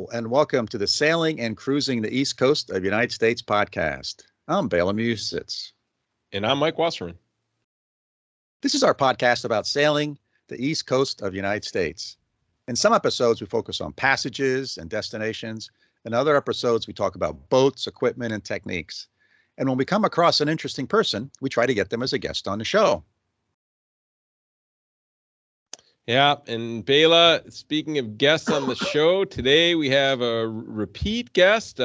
Hello, and welcome to the Sailing and Cruising the East Coast of the United States podcast. I'm Balaam Usitz. And I'm Mike Wasserman. This is our podcast about sailing the East Coast of the United States. In some episodes, we focus on passages and destinations. In other episodes, we talk about boats, equipment, and techniques. And when we come across an interesting person, we try to get them as a guest on the show. Yeah, and Bela, speaking of guests on the show, today we have a repeat guest.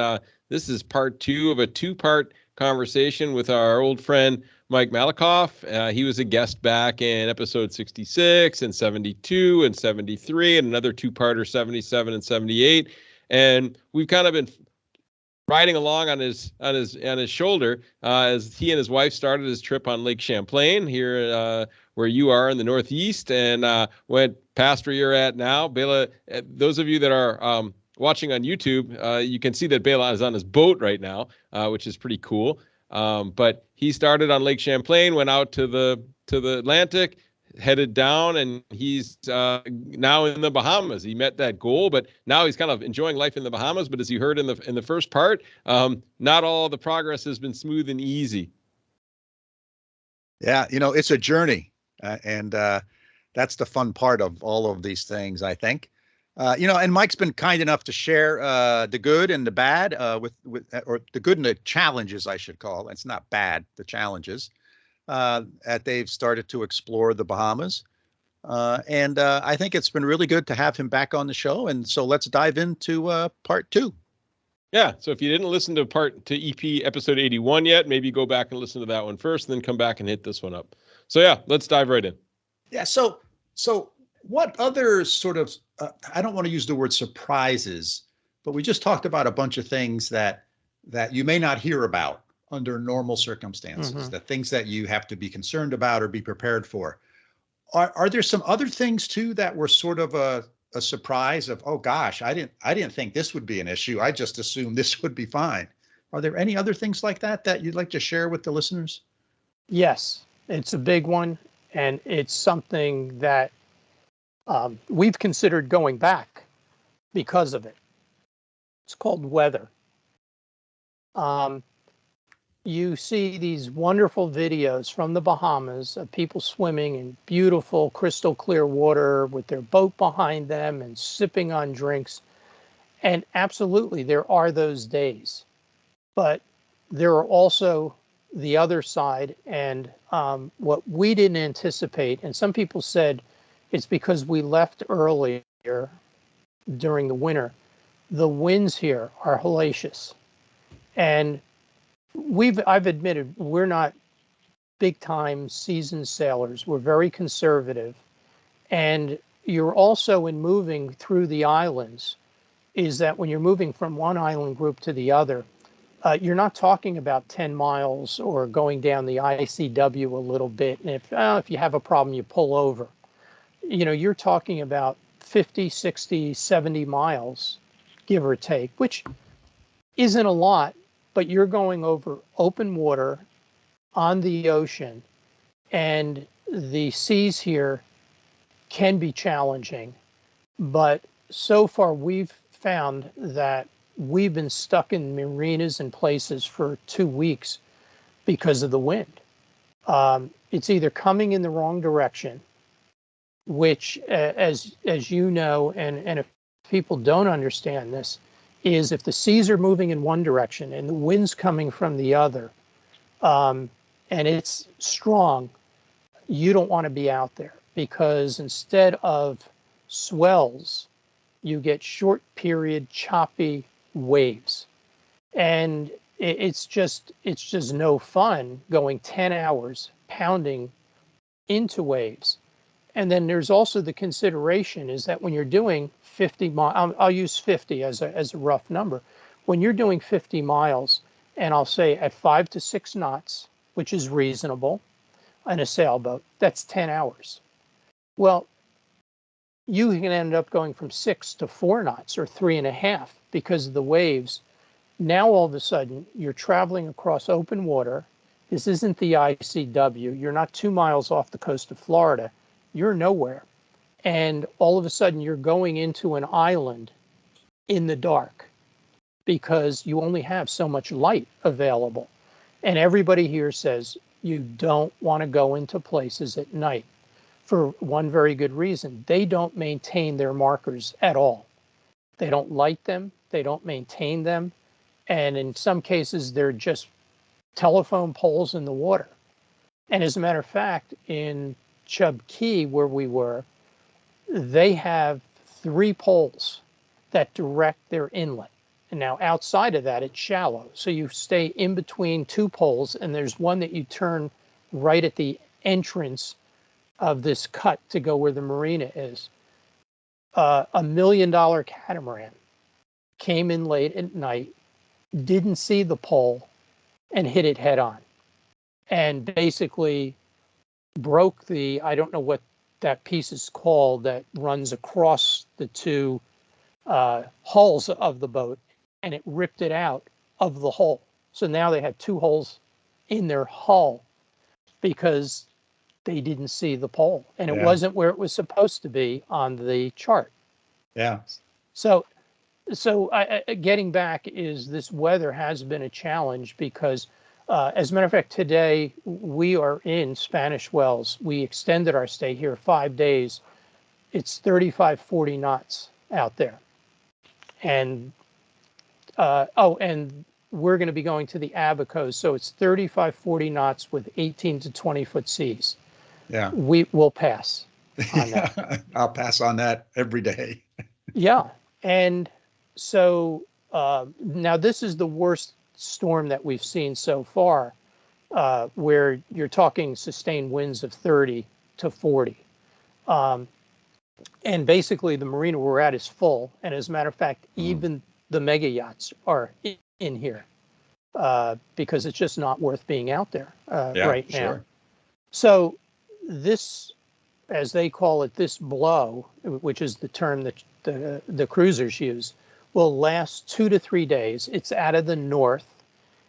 This is part two of a two-part conversation with our old friend, Mike Malekoff. He was a guest back in episode 66 and 72 and 73 and another two-parter 77 and 78. And we've kind of been riding along on his shoulder as he and his wife started his trip on Lake Champlain here where you are in the Northeast, and went past where you're at now. Bela, those of you that are watching on YouTube, you can see that Bela is on his boat right now, which is pretty cool. But he started on Lake Champlain, went out to the Atlantic, headed down, and he's now in the Bahamas. He met that goal, but now he's kind of enjoying life in the Bahamas. But as you heard in the first part, not all the progress has been smooth and easy. Yeah, it's a journey, and that's the fun part of all of these things, I think. And Mike's been kind enough to share the good and the bad with or the good and the challenges, I should call. It's not bad, the challenges. That they've started to explore the Bahamas. And I think it's been really good to have him back on the show. And so let's dive into part two. Yeah. So if you didn't listen to EP episode 81 yet, maybe go back and listen to that one first, and then come back and hit this one up. So yeah, let's dive right in. Yeah. So what other sort of, I don't want to use the word surprises, but we just talked about a bunch of things that you may not hear about under normal circumstances, the things that you have to be concerned about or be prepared for. Are there some other things too that were sort of a surprise of, oh gosh, I didn't think this would be an issue. I just assumed this would be fine. Are there any other things like that you'd like to share with the listeners? Yes, it's a big one, and it's something that we've considered going back because of it. It's called weather. You see these wonderful videos from the Bahamas of people swimming in beautiful crystal clear water with their boat behind them and sipping on drinks. And absolutely, there are those days. But there are also the other side, and what we didn't anticipate, and some people said it's because we left earlier during the winter. The winds here are hellacious. And I've admitted we're not big time seasoned sailors. We're very conservative. And you're also, in moving through the islands, is that when you're moving from one island group to the other, you're not talking about 10 miles or going down the ICW a little bit. And if you have a problem, you pull over. You're talking about 50, 60, 70 miles, give or take, which isn't a lot. But you're going over open water on the ocean, and the seas here can be challenging. But so far, we've found that we've been stuck in marinas and places for 2 weeks because of the wind. It's either coming in the wrong direction, which, as you know, and if people don't understand this, is if the seas are moving in one direction and the wind's coming from the other, and it's strong, you don't want to be out there, because instead of swells, you get short period choppy waves. And it's just no fun going 10 hours pounding into waves. And then there's also the consideration is that when you're doing 50 miles, I'll use 50 as a rough number. When you're doing 50 miles, and I'll say at 5 to 6 knots, which is reasonable in a sailboat, that's 10 hours. Well, you can end up going from 6 to 4 knots or 3.5 because of the waves. Now, all of a sudden, you're traveling across open water. This isn't the ICW. You're not 2 miles off the coast of Florida. You're nowhere. And all of a sudden, you're going into an island in the dark because you only have so much light available. And everybody here says you don't want to go into places at night for one very good reason. They don't maintain their markers at all. They don't light them, they don't maintain them, and in some cases they're just telephone poles in the water. And as a matter of fact, in Chub Key, where we were, they have 3 poles that direct their inlet. And now outside of that, it's shallow. So you stay in between 2 poles, and there's one that you turn right at the entrance of this cut to go where the marina is. $1 million catamaran came in late at night, didn't see the pole, and hit it head on. And basically broke the, I don't know what that piece is called, that runs across the 2 hulls of the boat, and it ripped it out of the hull. So now they had 2 holes in their hull because they didn't see the pole, and it wasn't where it was supposed to be on the chart. Yeah. So getting back is this weather has been a challenge because, as a matter of fact, today we are in Spanish Wells. We extended our stay here 5 days. It's 35, 40 knots out there. And, and we're going to be going to the Abacos. So it's 35, 40 knots with 18 to 20 foot seas. Yeah. We will pass on that. I'll pass on that every day. Yeah. And so now this is the worst storm that we've seen so far, where you're talking sustained winds of 30 to 40. And basically the marina we're at is full. And as a matter of fact, even the mega yachts are in here because it's just not worth being out there right now. Sure. So this, as they call it, this blow, which is the term that the cruisers use, will last 2 to 3 days. It's out of the north,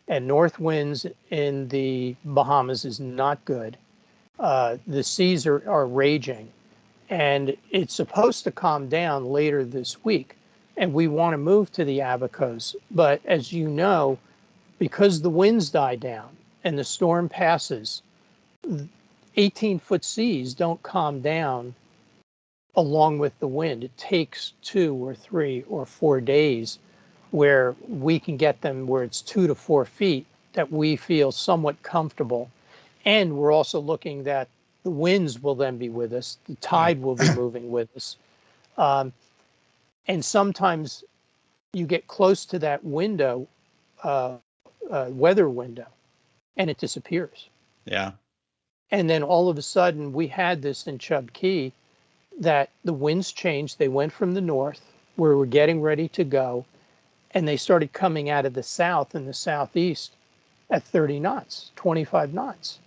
and north winds in the Bahamas is not good. The seas are raging, and it's supposed to calm down later this week, and we want to move to the Abacos. But as you know, because the winds die down and the storm passes, 18-foot seas don't calm down along with the wind. It takes 2 or 3 or 4 days where we can get them where it's 2 to 4 feet that we feel somewhat comfortable. And we're also looking that the winds will then be with us. The tide will be moving with us. And sometimes you get close to that window, weather window, and it disappears. Yeah. And then all of a sudden, we had this in Chub Key that the winds changed. They went from the north, where we're getting ready to go, and they started coming out of the south and the southeast at 30 knots, 25 knots.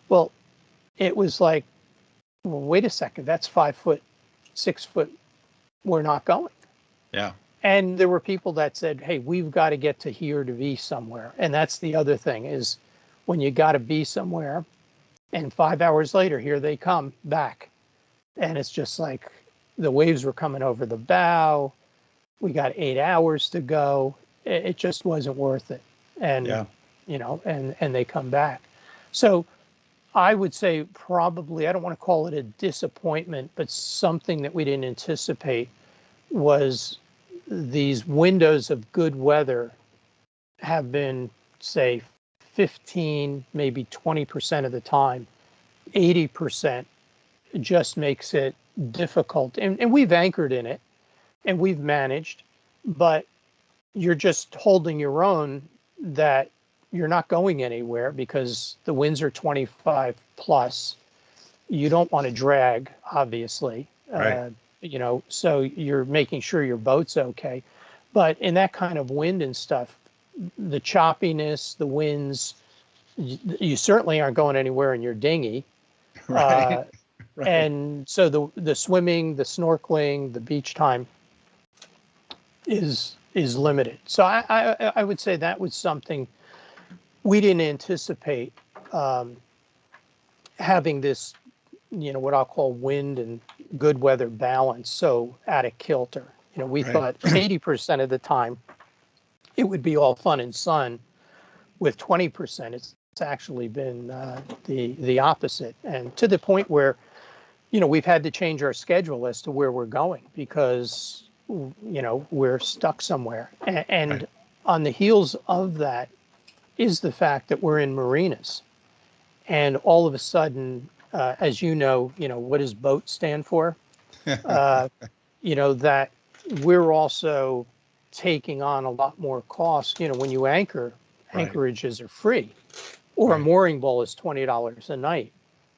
Well, it was like, well, wait a second, that's 5 foot, 6 foot. We're not going. Yeah. And there were people that said, hey, we've got to get to here to be somewhere. And that's the other thing is when you got to be somewhere, and 5 hours later, here they come back. And it's just like the waves were coming over the bow. We got 8 hours to go. It just wasn't worth it. And, you know, and they come back. So I would say probably, I don't want to call it a disappointment, but something that we didn't anticipate was these windows of good weather have been, say, 15, maybe 20% of the time. 80% just makes it difficult. And we've anchored in it and we've managed, but you're just holding your own that you're not going anywhere because the winds are 25 plus. You don't want to drag, obviously. Right. You know, so you're making sure your boat's okay. But in that kind of wind and stuff, the choppiness, the winds, you certainly aren't going anywhere in your dinghy. Right. Right. And so the swimming, the snorkeling, the beach time is limited. So I would say that was something we didn't anticipate, having this, you know, what I'll call wind and good weather balance so out of kilter We Right. thought 80% of the time it would be all fun and sun. With 20%, it's actually been the opposite, and to the point where we've had to change our schedule as to where we're going because we're stuck somewhere. And Right. on the heels of that is the fact that we're in marinas, and all of a sudden, as what does boat stand for? Uh, that we're also taking on a lot more cost. When you anchor, Right. anchorages are free, or a Right. mooring bowl is $20 a night.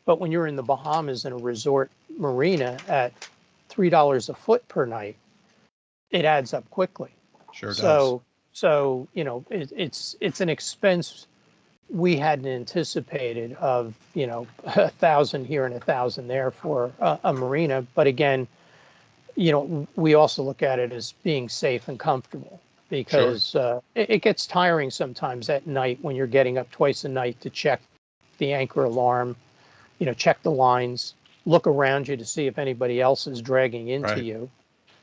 But when you're in the Bahamas in a resort marina at $3 a foot per night, it adds up quickly. Sure does. It's an expense we hadn't anticipated of 1,000 here and 1,000 there for a marina. But again, we also look at it as being safe and comfortable Sure. because it gets tiring sometimes at night when you're getting up twice a night to check the anchor alarm, check the lines, look around you to see if anybody else is dragging into Right. you.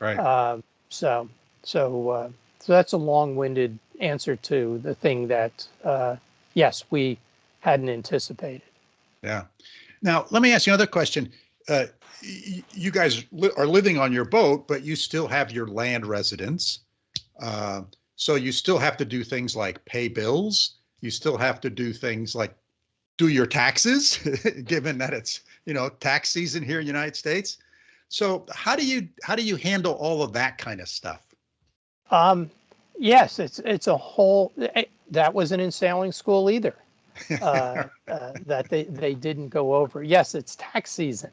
Right. So, so that's a long-winded answer to the thing that, yes, we hadn't anticipated. Yeah. Now, let me ask you another question. You guys are living on your boat, but you still have your land residence. So you still have to do things like pay bills. You still have to do things like do your taxes, given that it's, tax season here in the United States. So how do you handle all of that kind of stuff? Yes, it's a whole, that wasn't in sailing school either. That they didn't go over. Yes, it's tax season.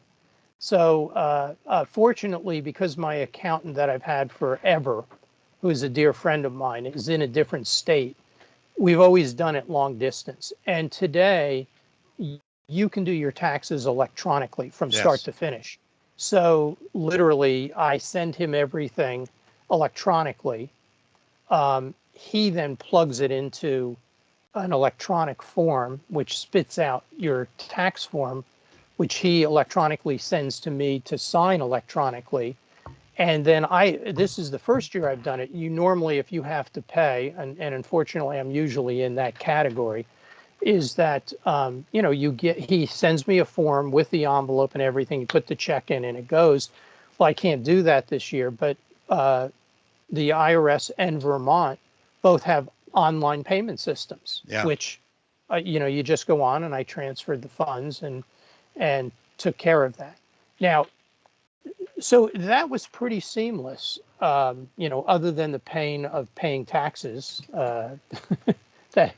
So fortunately, because my accountant that I've had forever, who's a dear friend of mine, is in a different state, we've always done it long distance. And today, you can do your taxes electronically from start Yes. to finish. So literally, I send him everything electronically. He then plugs it into an electronic form, which spits out your tax form, which he electronically sends to me to sign electronically. And then this is the first year I've done it. You normally, if you have to pay, and unfortunately I'm usually in that category, is that, he sends me a form with the envelope and everything, you put the check in and it goes. Well, I can't do that this year, but the IRS and Vermont both have online payment systems, Yeah. which, you just go on, and I transferred the funds and took care of that. Now, so that was pretty seamless, other than the pain of paying taxes that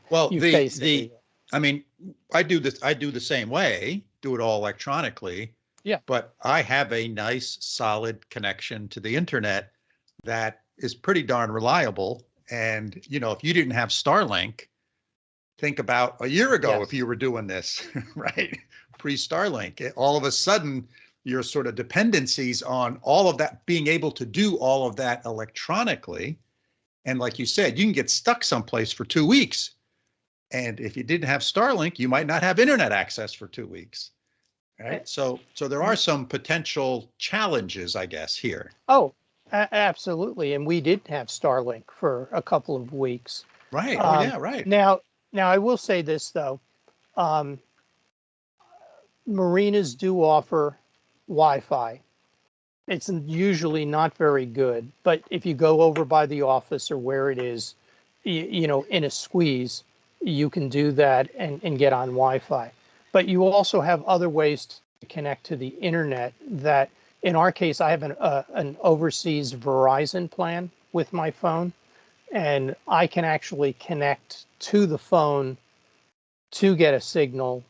Well, you face every year. I mean, I do the same way, do it all electronically. Yeah. But I have a nice, solid connection to the internet that is pretty darn reliable. And, if you didn't have Starlink, think about a year ago Yes. if you were doing this, right? Pre-Starlink, all of a sudden your sort of dependencies on all of that, being able to do all of that electronically. And like you said, you can get stuck someplace for 2 weeks. And if you didn't have Starlink, you might not have internet access for 2 weeks. Right. So there are some potential challenges, I guess, here. Oh, absolutely. And we did have Starlink for a couple of weeks. Right. Oh, yeah, right. Now I will say this though, marinas do offer Wi-Fi. It's usually not very good, but if you go over by the office or where it is, in a squeeze, you can do that and get on Wi-Fi. But you also have other ways to connect to the internet that, in our case, I have an overseas Verizon plan with my phone, and I can actually connect to the phone to get a signal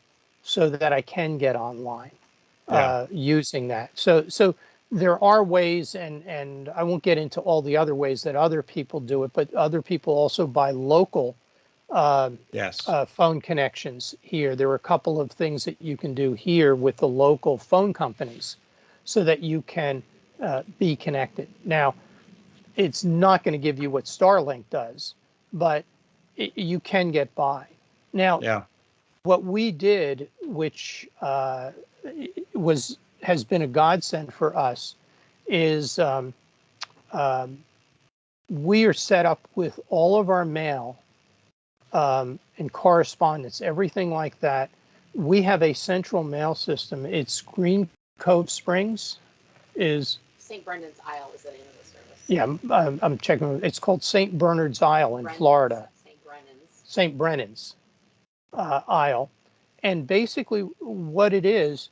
so that I can get online using that. So there are ways, and I won't get into all the other ways that other people do it, but other people also buy local Yes. phone connections here. There are a couple of things that you can do here with the local phone companies so that you can be connected. Now, it's not going to give you what Starlink does, but you can get by. Now, Yeah. what we did, which has been a godsend for us, is we are set up with all of our mail and correspondence, everything like that. We have a central mail system. It's Green Cove Springs is. St. Brendan's Isle is the name of the service. Yeah, I'm checking. It's called St. Bernard's Isle in Florida. St. Brennan's. St. Brennan's Isle. And basically what it is,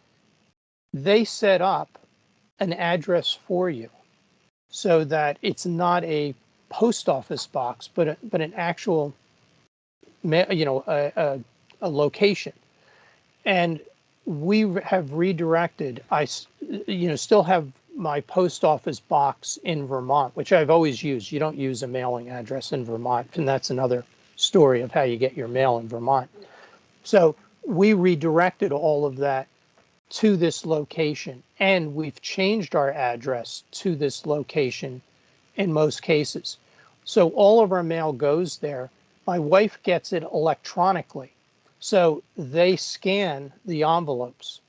they set up an address for you so that it's not a post office box, but an actual, a location. And we have redirected. I still have my post office box in Vermont, which I've always used. You don't use a mailing address in Vermont, and that's another story of how you get your mail in Vermont. So we redirected all of that to this location, and we've changed our address to this location in most cases. So all of our mail goes there. My wife gets it electronically. So they scan the envelopes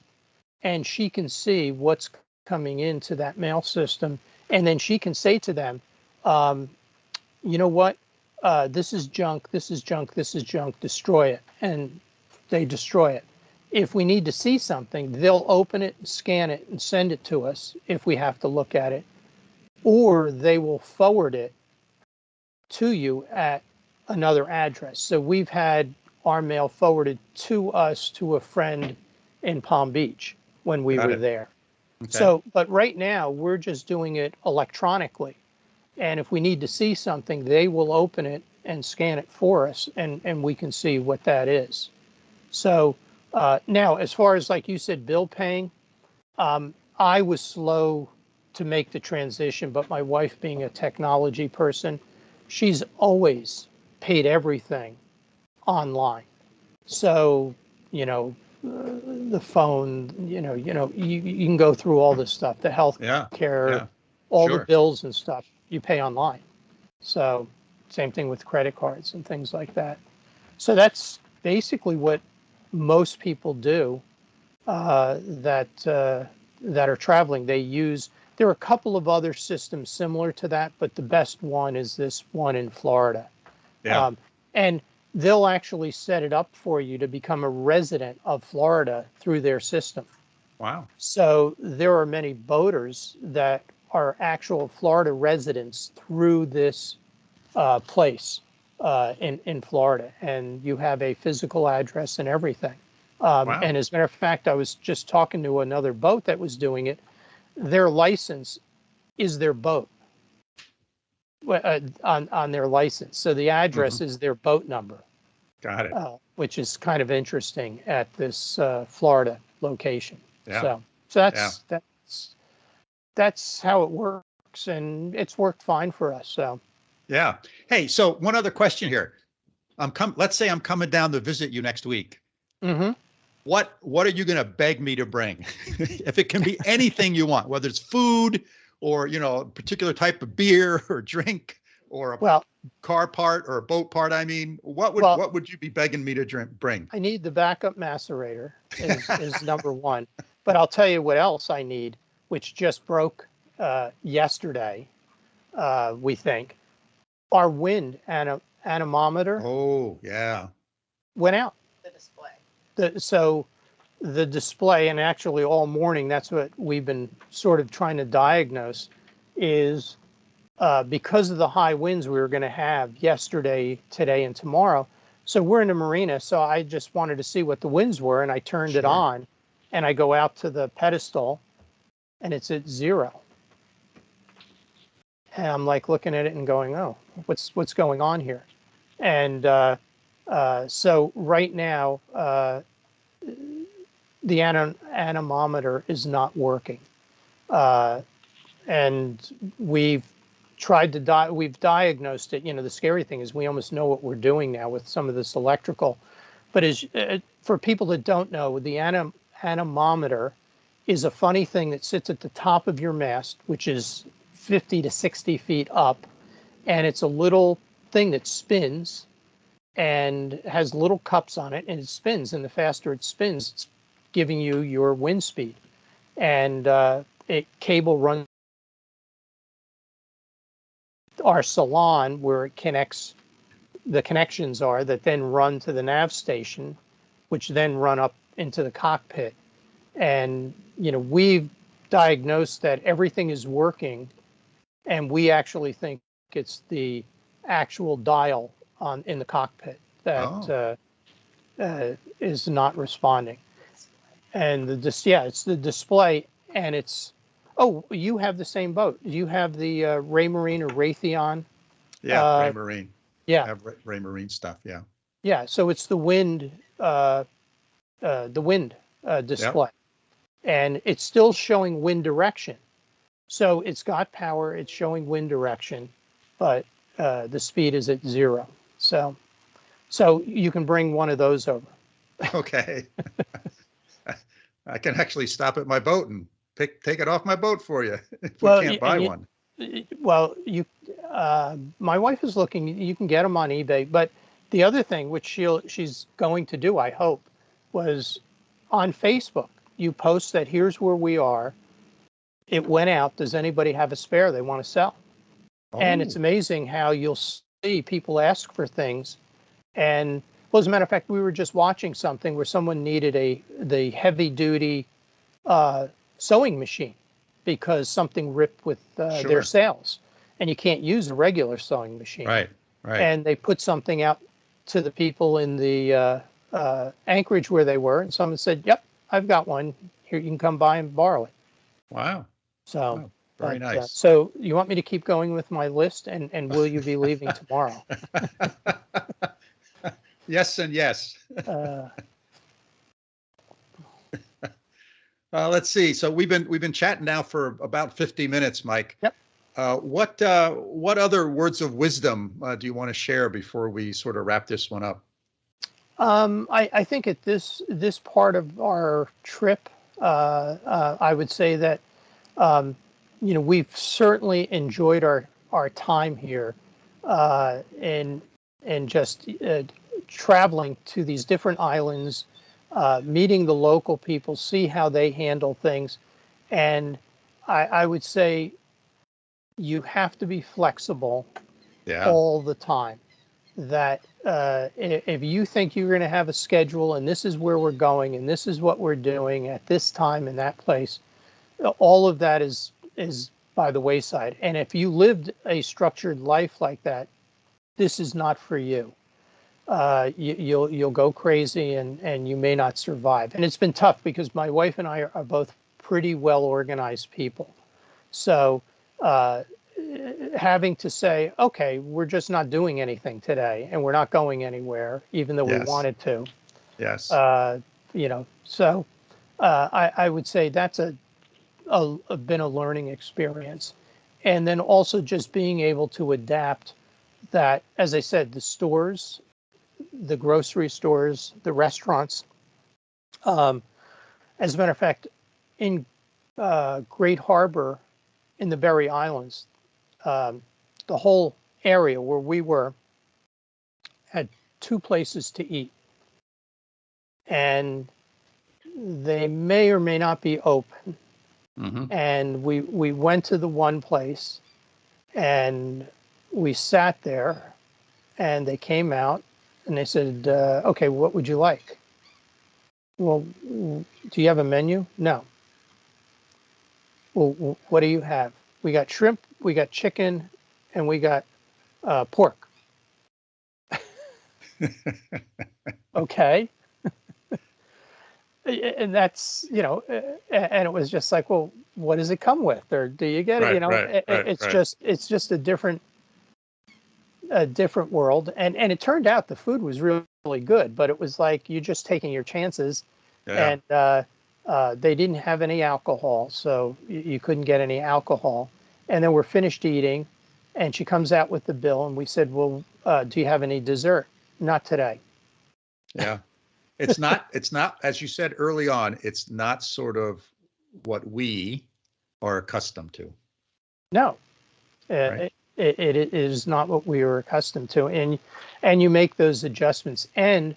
and she can see what's coming into that mail system. And then she can say to them, you know what, this is junk, this is junk, this is junk, destroy it. And they destroy it. If we need to see something, they'll open it, scan it, and send it to us if we have to look at it. Or they will forward it to you at another address. So we've had our mail forwarded to us to a friend in Palm Beach when we were there. Okay. So, but right now we're just doing it electronically. And if we need to see something, they will open it and scan it for us, and we can see what that is. So now, as far as, like you said, bill paying, I was slow to make the transition, but my wife being a technology person, she's always paid everything online. So, the phone, you can go through all this stuff, the health care, all the bills and stuff you pay online. So same thing with credit cards and things like that. So that's basically what most people do that are traveling. They use, there are a couple of other systems similar to that, but the best one is this one in Florida. Yeah. And they'll actually set it up for you to become a resident of Florida through their system. Wow. So there are many boaters that are actual Florida residents through this place in Florida, and you have a physical address and everything. Wow. And as a matter of fact, I was just talking to another boat that was doing it. Their license is their boat on their license. So the address is their boat number. Got it. Which is kind of interesting at this Florida location. Yeah. So that's how it works, and it's worked fine for us. So. Yeah. Hey, so one other question here. Let's say I'm coming down to visit you next week. Mm-hmm. What are you going to beg me to bring? If it can be anything you want, whether it's food or, a particular type of beer or drink or a car part or a boat part. I mean, what would you be begging me to bring? I need the backup macerator is number one. But I'll tell you what else I need, which just broke yesterday, we think. Our wind anemometer. Oh, yeah. Went out. The display. So the display, and actually all morning, that's what we've been sort of trying to diagnose, is because of the high winds we were going to have yesterday, today, and tomorrow. So we're in the marina, so I just wanted to see what the winds were, and I turned it on, and I go out to the pedestal, and it's at 0. And I'm like looking at it and going, oh, what's going on here? And so right now, the anemometer is not working. And we've tried to we've diagnosed it. The scary thing is we almost know what we're doing now with some of this electrical. But for people that don't know, the anemometer is a funny thing that sits at the top of your mast, which is 50 to 60 feet up, and it's a little thing that spins and has little cups on it, and it spins, and the faster it spins, it's giving you your wind speed. And cable runs our salon where it connects, the connections are that then run to the nav station, which then run up into the cockpit. And, we've diagnosed that everything is working, and we actually think it's the actual dial in the cockpit that is not responding. And it's the display, and it's, oh, you have the same boat. You have the Raymarine or Raytheon. Yeah, Raymarine. Yeah. I have Raymarine stuff. Yeah. Yeah. So it's the wind display, and it's still showing wind direction. So it's got power. It's showing wind direction, but the speed is at 0. So you can bring one of those over. Okay. I can actually stop at my boat and take it off my boat for you if we can't buy one. Well, my wife is looking. You can get them on eBay. But the other thing, which she's going to do, I hope, was on Facebook. You post that here's where we are. It went out. Does anybody have a spare they want to sell? Oh. And it's amazing how you'll see people ask for things. And well, as a matter of fact, we were just watching something where someone needed the heavy duty sewing machine because something ripped with their sails, and you can't use a regular sewing machine. Right. And they put something out to the people in the Anchorage where they were, and someone said, "Yep, I've got one. Here, you can come by and borrow it." Wow. So very nice. So you want me to keep going with my list, and will you be leaving tomorrow? Yes and yes. Let's see. So we've been chatting now for about 50 minutes, Mike. Yep. What other words of wisdom do you want to share before we sort of wrap this one up? I think at this part of our trip, I would say that we've certainly enjoyed our time here, and just traveling to these different islands, meeting the local people, see how they handle things. And I would say you have to be flexible all the time. That if you think you're going to have a schedule and this is where we're going and this is what we're doing at this time in that place, all of that is by the wayside. And if you lived a structured life like that, this is not for you. You'll go crazy and you may not survive. And it's been tough because my wife and I are both pretty well organized people. So having to say, okay, we're just not doing anything today and we're not going anywhere, even though we wanted to. Yes. So I would say that's been a learning experience. And then also just being able to adapt that, as I said, the stores, the grocery stores, the restaurants. As a matter of fact, in Great Harbor, in the Berry Islands, the whole area where we were had 2 places to eat. And they may or may not be open. Mm-hmm. And we went to the one place and we sat there and they came out and they said, okay, what would you like? Well, do you have a menu? No. Well, what do you have? We got shrimp, we got chicken, and we got pork. Okay. And that's, and it was just like, well, what does it come with? Or do you get it? It's just a different world. And it turned out the food was really, really good, but it was like, you're just taking your chances. Yeah. And they didn't have any alcohol, so you couldn't get any alcohol. And then we're finished eating and she comes out with the bill and we said, well, do you have any dessert? Not today. Yeah. It's not, as you said early on, it's not sort of what we are accustomed to. No, right? It is not what we are accustomed to. And you make those adjustments. And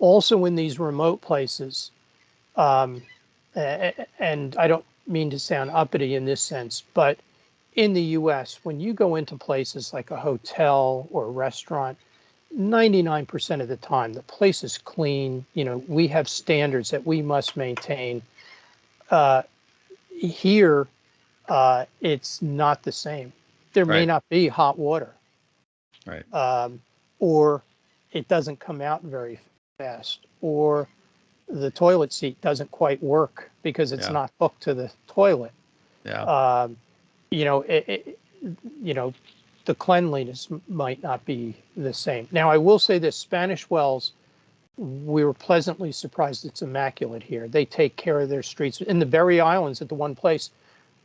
also in these remote places, and I don't mean to sound uppity in this sense, but in the US, when you go into places like a hotel or a restaurant, 99% of the time, the place is clean. You know, we have standards that we must maintain. Here, it's not the same. There may Right. not be hot water, Right. or it doesn't come out very fast, or the toilet seat doesn't quite work because it's Yeah. not hooked to the toilet. Yeah. You know, you know, the cleanliness might not be the same. Now, I will say this: Spanish Wells, we were pleasantly surprised. It's immaculate here. They take care of their streets. In the Berry Islands, at the one place,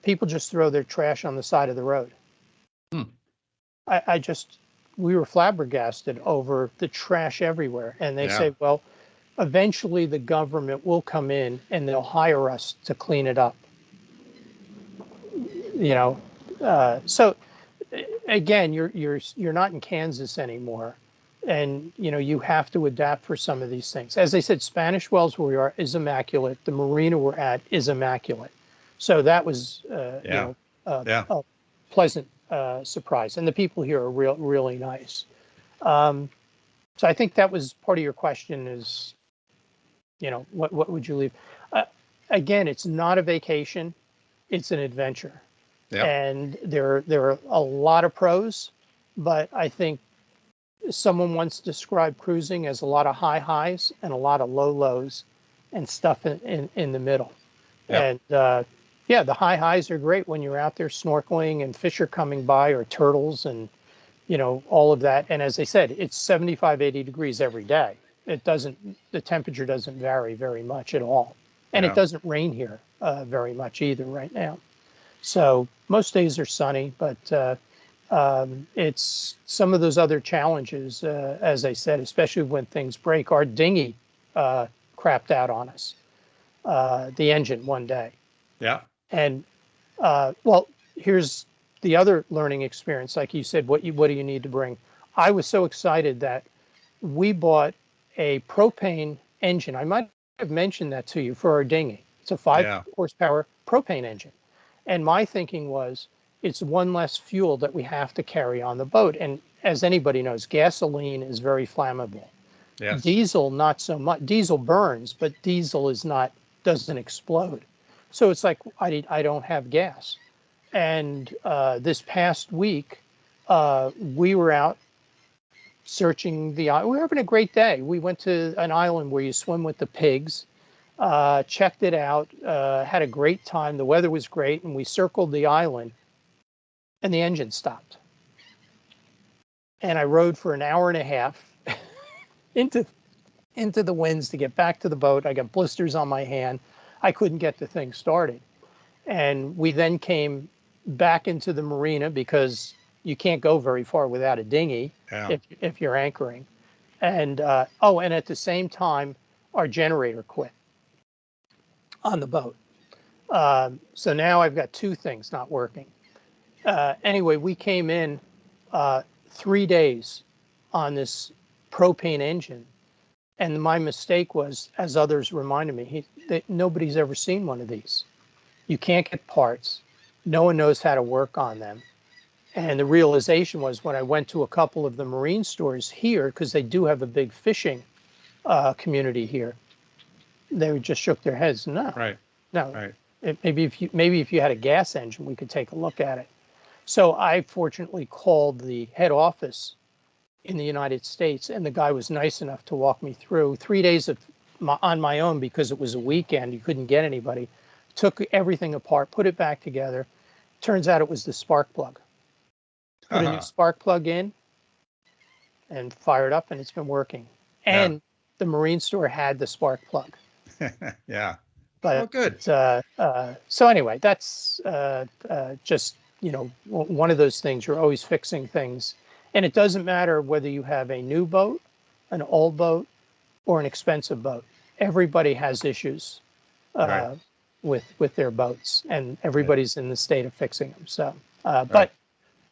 people just throw their trash on the side of the road. Hmm. I just, we were flabbergasted over the trash everywhere. And they Yeah. say, well, eventually the government will come in and they'll hire us to clean it up. You know, so again, you're not in Kansas anymore, and you know you have to adapt for some of these things. As I said, Spanish Wells, where we are, is immaculate. The marina we're at is immaculate. So that was Yeah. Yeah. a pleasant surprise, and the people here are really nice. So I think that was part of your question: is, you know, what would you leave? Again, it's not a vacation; it's an adventure. Yeah. And there are a lot of pros, but I think someone once described cruising as a lot of high highs and a lot of low lows and stuff in the middle. Yep. And yeah, the high highs are great when you're out there snorkeling and fish are coming by, or turtles, and you know, all of that. And as I said, it's 75, 80 degrees every day. It doesn't, the temperature doesn't vary very much at all. And Yeah. it doesn't rain here very much either right now. So most days are sunny, but it's some of those other challenges, as I said, especially when things break. Our dinghy crapped out on us, the engine one day. Yeah. And well, here's the other learning experience. Like you said, what do you need to bring? I was so excited that we bought a propane engine. I might have mentioned that to you, for our dinghy. It's a 5 Yeah. horsepower propane engine. And my thinking was, it's one less fuel that we have to carry on the boat. And as anybody knows, gasoline is very flammable. Yes. Diesel, not so much. Diesel burns, but diesel is not, doesn't explode. So it's like, I don't have gas. And this past week, we were out searching the island. We were having a great day. We went to an island where you swim with the pigs, checked it out, had a great time. The weather was great, and we circled the island, and the engine stopped. And I rode for an hour and a half into the winds to get back to the boat. I got blisters on my hand. I couldn't get the thing started. And we then came back into the marina, because you can't go very far without a dinghy. Yeah. if you're anchoring. And oh, and at the same time, our generator quit on the boat. So now I've got two things not working. Anyway, we came in 3 days on this propane engine. And my mistake was, as others reminded me, that nobody's ever seen one of these. You can't get parts. No one knows how to work on them. And the realization was, when I went to a couple of the marine stores here, because they do have a big fishing community here, they just shook their heads. No, Right. no. Right. Maybe if you had a gas engine, we could take a look at it. So I fortunately called the head office in the United States, and the guy was nice enough to walk me through 3 days on my own, because it was a weekend. You couldn't get anybody. Took everything apart, put it back together. Turns out it was the spark plug. Put a new spark plug in and fired up, and it's been working. And the marine store had the spark plug. Yeah. But Oh, good. so anyway, that's just, you know, one of those things. You're always fixing things, and it doesn't matter whether you have a new boat, an old boat, or an expensive boat. Everybody has issues Right. with their boats, and everybody's in the state of fixing them. So, Right. but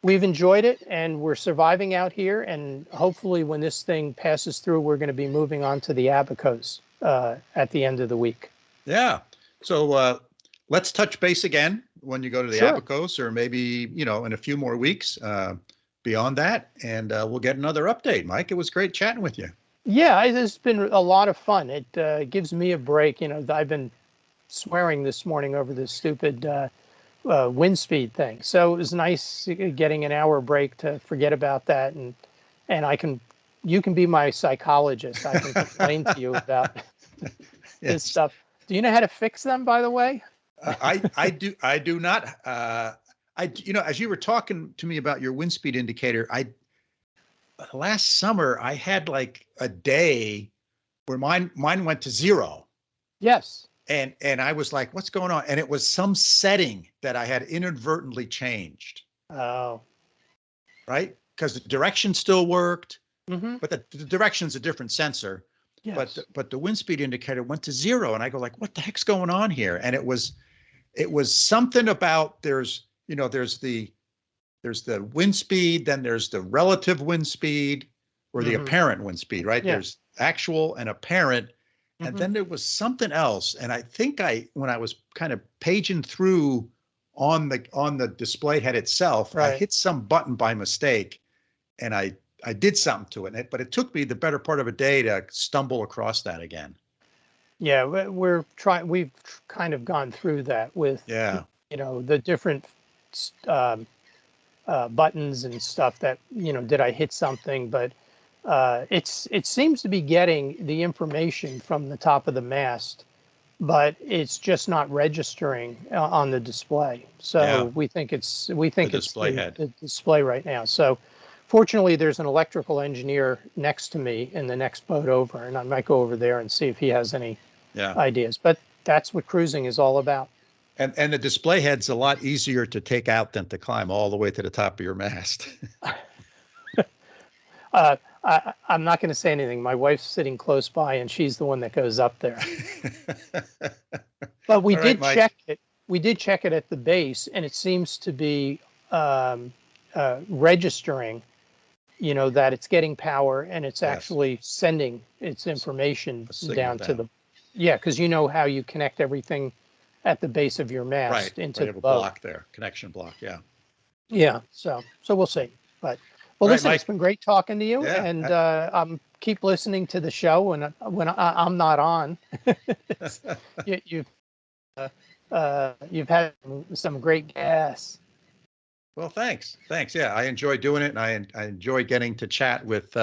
we've enjoyed it, and we're surviving out here. And hopefully, when this thing passes through, we're going to be moving on to the Abacos at the end of the week. Yeah. So let's touch base again when you go to the Sure. Abacos, or maybe, in a few more weeks beyond that, and we'll get another update. Mike, it was great chatting with you. Yeah, it's been a lot of fun. It gives me a break. I've been swearing this morning over this stupid wind speed thing. So it was nice getting an hour break to forget about that, and you can be my psychologist. I can complain to you about this Yes. stuff. Do you know how to fix them, by the way? I do not. As you were talking to me about your wind speed indicator, last summer I had like a day where mine went to 0. Yes. And I was like, what's going on? And it was some setting that I had inadvertently changed. Oh. Right? Because the direction still worked, Mm-hmm. but the direction's a different sensor. Yes. But the wind speed indicator went to 0, and I go like, what the heck's going on here? And it was something about there's the wind speed, then there's the relative wind speed, or the apparent wind speed, right? Yeah. There's actual and apparent. And Mhm. then there was something else. And I think when I was kind of paging through on the display head itself, I Right. hit some button by mistake, and I did something to it. But it took me the better part of a day to stumble across that again. Yeah, we've kind of gone through that with, Yeah. the different buttons and stuff that, did I hit something? But it seems to be getting the information from the top of the mast, but it's just not registering on the display. So Yeah. we think it's display head. the display right now. So fortunately, there's an electrical engineer next to me in the next boat over, and I might go over there and see if he has any ideas. But that's what cruising is all about. And the display head's a lot easier to take out than to climb all the way to the top of your mast. I'm not going to say anything. My wife's sitting close by, and she's the one that goes up there. But we All did right, Mike. check it. We did check it at the base, and it seems to be registering, that it's getting power, and it's Yes. actually sending its information A signal down to down. because you know how you connect everything at the base of your mast Right. into Right, the have a boat. block there, connection block. Yeah. Yeah, so we'll see. But All right, listen, Mike. It's been great talking to you, Yeah, and keep listening to the show when I'm not on. You've had some great guests. Well, thanks. Yeah, I enjoy doing it, and I enjoy getting to chat with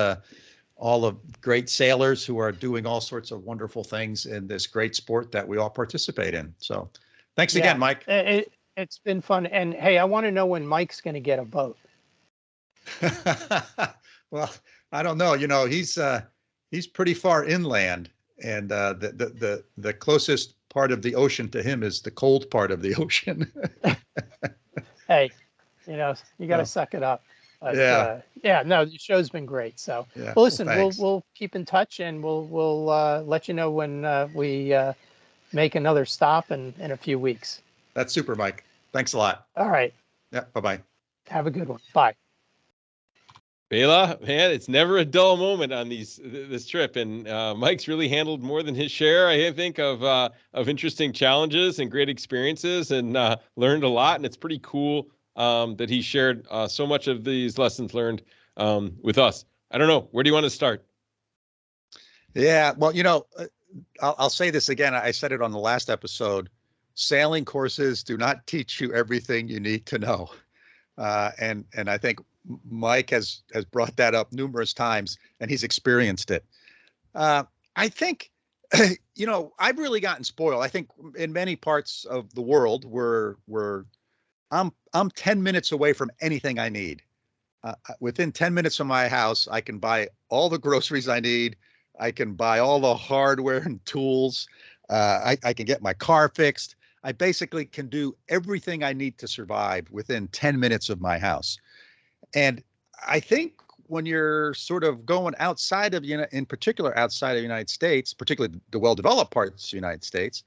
all of great sailors who are doing all sorts of wonderful things in this great sport that we all participate in. So, thanks again, Mike. It's been fun. And hey, I want to know when Mike's going to get a boat. Well, I don't know. He's pretty far inland, and the closest part of the ocean to him is the cold part of the ocean. Hey, you got to suck it up. But, no, the show's been great. So, Yeah, well, listen, thanks. we'll keep in touch, and we'll let you know when we make another stop in a few weeks. That's super, Mike. Thanks a lot. All right. Yeah. Bye-bye. Have a good one. Bye. Bela, man, it's never a dull moment on this trip, and Mike's really handled more than his share, I think, of interesting challenges and great experiences, and learned a lot. And it's pretty cool that he shared so much of these lessons learned with us. I don't know, where do you want to start? Yeah, well, I'll say this again. I said it on the last episode. Sailing courses do not teach you everything you need to know, and I think Mike has brought that up numerous times, and he's experienced it. I think, I've really gotten spoiled. I think in many parts of the world, I'm 10 minutes away from anything I need. Within 10 minutes from my house, I can buy all the groceries I need. I can buy all the hardware and tools. I can get my car fixed. I basically can do everything I need to survive within 10 minutes of my house. And I think when you're sort of going outside of, in particular, outside of the United States, particularly the well-developed parts of the United States,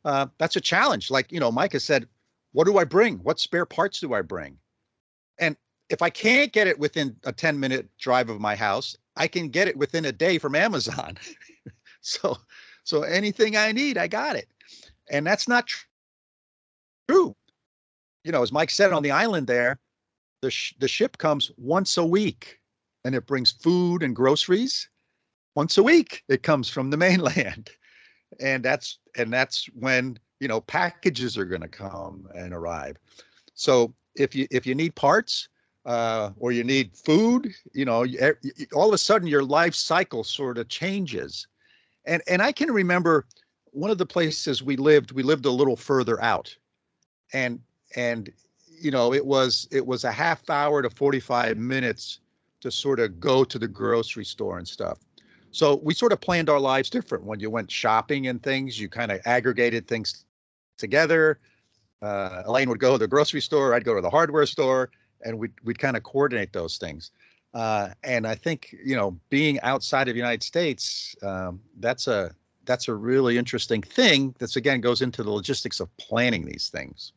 that's a challenge. Like, Mike has said, what do I bring? What spare parts do I bring? And if I can't get it within a 10-minute drive of my house, I can get it within a day from Amazon. So anything I need, I got it. And that's not true. as Mike said, on the island there, the ship comes once a week, and it brings food and groceries once a week. It comes from the mainland, and that's when packages are going to come and arrive. So if you need parts, or you need food, all of a sudden your life cycle sort of changes. And I can remember one of the places we lived a little further out, and it was a half hour to 45 minutes to sort of go to the grocery store and stuff. So we sort of planned our lives different. When you went shopping and things, you kind of aggregated things together. Elaine would go to the grocery store, I'd go to the hardware store, and we'd kind of coordinate those things. And I think, being outside of the United States, that's a really interesting thing. That's, again, goes into the logistics of planning these things.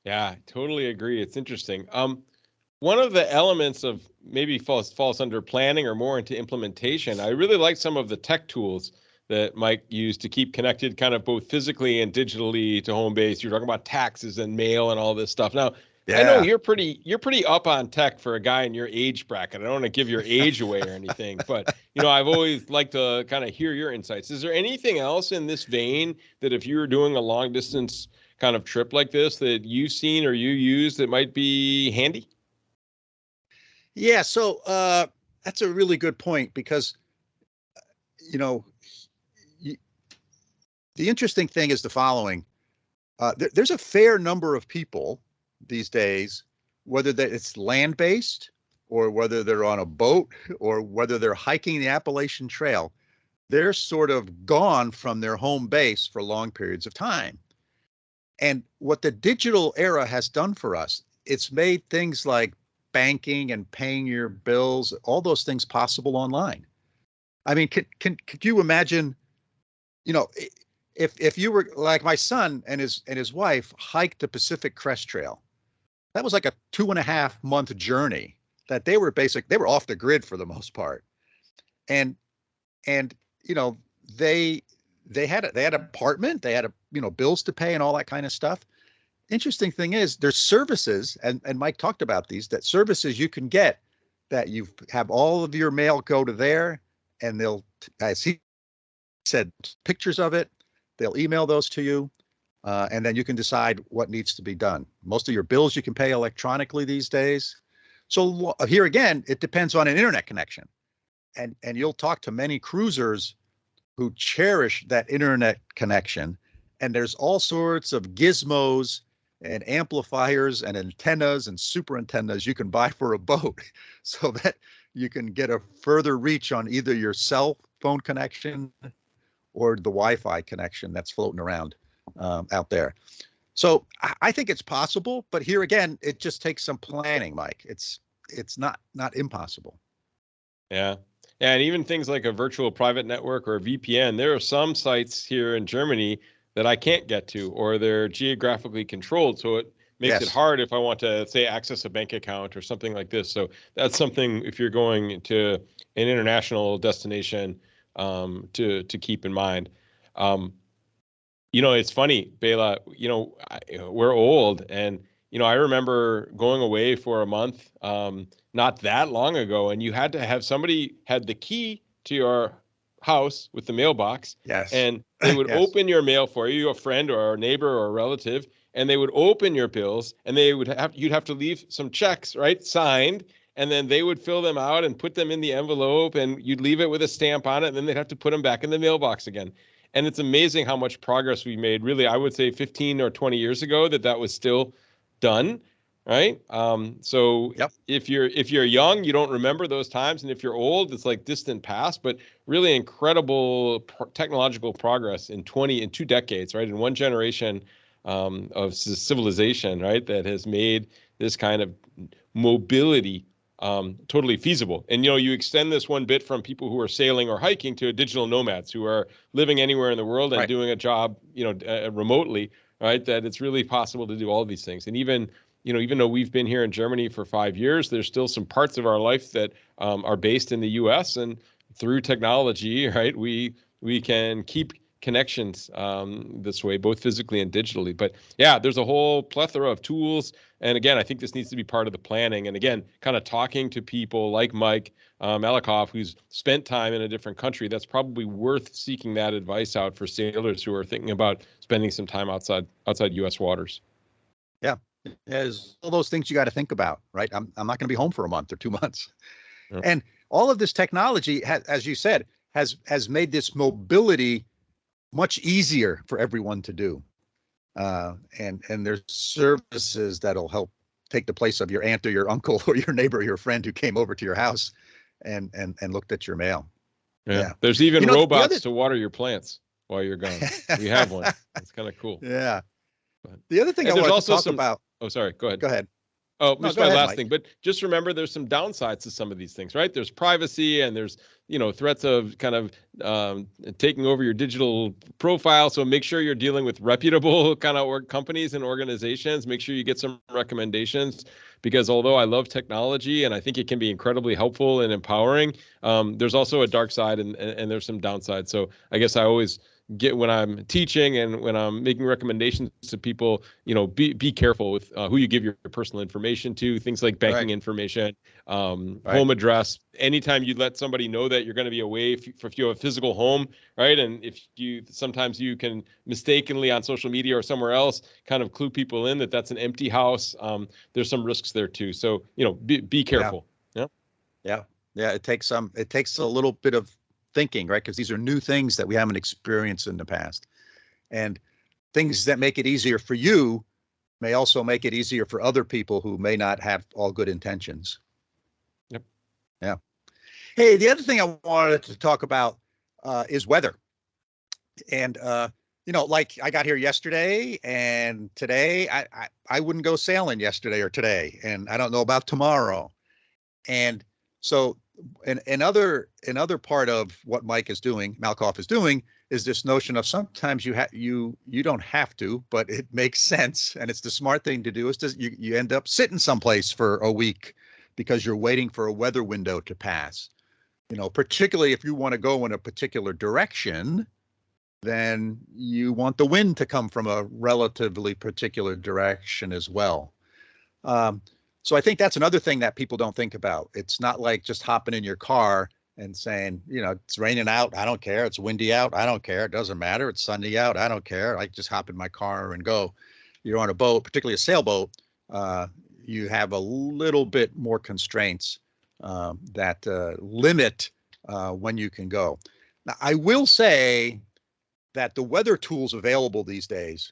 Yeah, I totally agree. It's interesting. One of the elements of maybe falls under planning or more into implementation, I really like some of the tech tools that Mike used to keep connected kind of both physically and digitally to home base. You're talking about taxes and mail and all this stuff. Now, yeah. I know you're pretty up on tech for a guy in your age bracket. I don't want to give your age away or anything, but I've always liked to kind of hear your insights. Is there anything else in this vein that if you were doing a long distance kind of trip like this that you've seen or you use that might be handy? Yeah, so that's a really good point, because the interesting thing is the following. There's a fair number of people these days, whether it's land-based or whether they're on a boat or whether they're hiking the Appalachian Trail, they're sort of gone from their home base for long periods of time. And what the digital era has done for us, it's made things like banking and paying your bills, all those things possible online. I mean, could you imagine, if you were like my son and his wife hiked the Pacific Crest Trail, that was like a 2.5-month journey that they were off the grid for the most part. And they had an apartment, they had bills to pay and all that kind of stuff. Interesting thing is there's services, and Mike talked about these, that services you can get that you have all of your mail go to there, and they'll, as he said, pictures of it, they'll email those to you, and then you can decide what needs to be done. Most of your bills you can pay electronically these days. So here again, it depends on an internet connection, and you'll talk to many cruisers who cherish that internet connection, and there's all sorts of gizmos and amplifiers and antennas and super antennas you can buy for a boat so that you can get a further reach on either your cell phone connection or the Wi-Fi connection that's floating around out there. So I think it's possible, but here again, it just takes some planning, Mike. It's not impossible. Yeah. And even things like a virtual private network or a VPN, there are some sites here in Germany that I can't get to, or they're geographically controlled. So it makes it hard if I want to, say, access a bank account or something like this. So that's something, if you're going to an international destination, to keep in mind. It's funny, Bela, we're old, and, I remember going away for a month, not that long ago, and you had to have somebody had the key to your house with the mailbox. Yes. And they would open your mail for you, a friend or a neighbor or a relative, and they would open your bills, and you'd have to leave some checks, right, signed, and then they would fill them out and put them in the envelope, and you'd leave it with a stamp on it, and then they'd have to put them back in the mailbox again. And it's amazing how much progress we made, really, I would say 15 or 20 years ago, that was still done, right? So if you're young, you don't remember those times, and if you're old, it's like distant past. But really incredible technological progress in 2 decades, right? In one generation of civilization, right? That has made this kind of mobility totally feasible. And you extend this one bit from people who are sailing or hiking to digital nomads who are living anywhere in the world and doing a job, remotely, right? That it's really possible to do all of these things. And even though we've been here in Germany for 5 years, there's still some parts of our life that are based in the U.S. And through technology, right, we can keep connections this way, both physically and digitally. But yeah, there's a whole plethora of tools. And again, I think this needs to be part of the planning. And again, kind of talking to people like Mike Malekoff, who's spent time in a different country. That's probably worth seeking that advice out for sailors who are thinking about spending some time outside U.S. waters. Yeah, there's all those things you got to think about, right? I'm not going to be home for a month or 2 months. Yep. And all of this technology, as you said, has made this mobility much easier for everyone to do. And there's services that'll help take the place of your aunt or your uncle or your neighbor or your friend who came over to your house and looked at your mail. Yeah. There's even robots to to water your plants while you're gone. We have one. It's kind of cool. Yeah. But The other thing I wanted to talk about. Oh, sorry. Go ahead. Go ahead. Oh, No, just go my ahead, last Mike. thing. But just remember, there's some downsides to some of these things, right? There's privacy, and there's threats of kind of taking over your digital profile. So make sure you're dealing with reputable kind of companies and organizations. Make sure you get some recommendations, because although I love technology and I think it can be incredibly helpful and empowering, there's also a dark side and there's some downsides. So I guess I always get, when I'm teaching and when I'm making recommendations to people, be careful with who you give your personal information to, things like banking information, home address. Anytime you let somebody know that you're going to be away, if you have a physical home, right? And sometimes you can mistakenly on social media or somewhere else kind of clue people in that that's an empty house. There's some risks there too. So, be careful. Yeah. It takes a little bit of thinking, right? Because these are new things that we haven't experienced in the past, and things that make it easier for you may also make it easier for other people who may not have all good intentions. Yep. Yeah. Hey, the other thing I wanted to talk about is weather. And like I got here yesterday, and today I wouldn't go sailing yesterday or today, and I don't know about tomorrow. And so another part of what Malekoff is doing, is this notion of sometimes you don't have to, but it makes sense, and it's the smart thing to do, is you end up sitting someplace for a week because you're waiting for a weather window to pass. Particularly if you want to go in a particular direction, then you want the wind to come from a relatively particular direction as well. So I think that's another thing that people don't think about. It's not like just hopping in your car and saying, it's raining out, I don't care. It's windy out, I don't care. It doesn't matter. It's sunny out, I don't care. I just hop in my car and go. You're on a boat, particularly a sailboat. You have a little bit more constraints that limit when you can go. Now, I will say that the weather tools available these days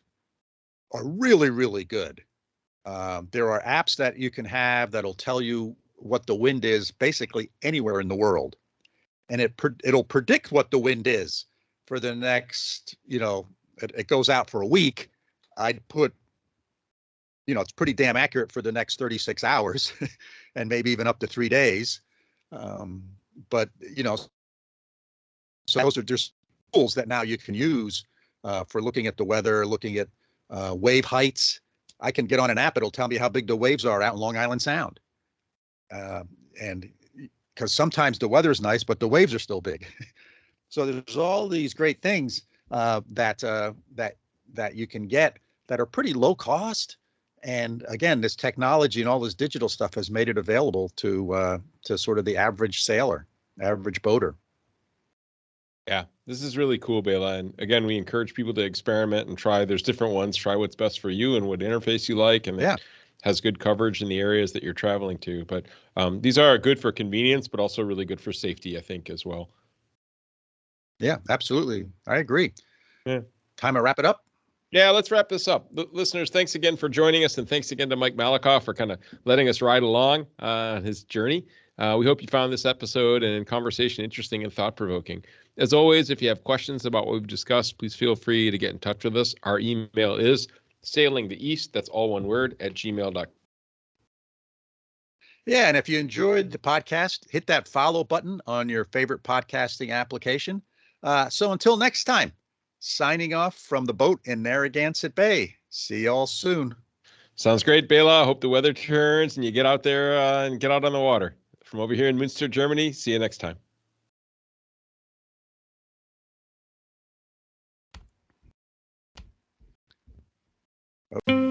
are really, really good. There are apps that you can have that'll tell you what the wind is basically anywhere in the world. And it'll predict what the wind is for the next, it goes out for a week. I'd put, it's pretty damn accurate for the next 36 hours and maybe even up to 3 days. But so those are just tools that now you can use for looking at the weather, looking at wave heights. I can get on an app, it'll tell me how big the waves are out in Long Island Sound. And because sometimes the weather is nice, but the waves are still big. So there's all these great things that you can get that are pretty low cost. And again, this technology and all this digital stuff has made it available to sort of the average sailor, average boater. Yeah, this is really cool, Bela. And again, we encourage people to experiment and try. There's different ones. Try what's best for you and what interface you like, and it has good coverage in the areas that you're traveling to. But these are good for convenience, but also really good for safety, I think, as well. Yeah, absolutely. I agree. Yeah. Time to wrap it up. Yeah, let's wrap this up. Listeners, thanks again for joining us, and thanks again to Mike Malekoff for kind of letting us ride along his journey. We hope you found this episode and conversation interesting and thought-provoking. As always, if you have questions about what we've discussed, please feel free to get in touch with us. Our email is sailingtheeast, that's all one word, @gmail.com. Yeah, and if you enjoyed the podcast, hit that follow button on your favorite podcasting application. So until next time, signing off from the boat in Narragansett Bay. See y'all soon. Sounds great, Bela. I hope the weather turns and you get out there and get out on the water. From over here in Münster, Germany, see you next time. Okay.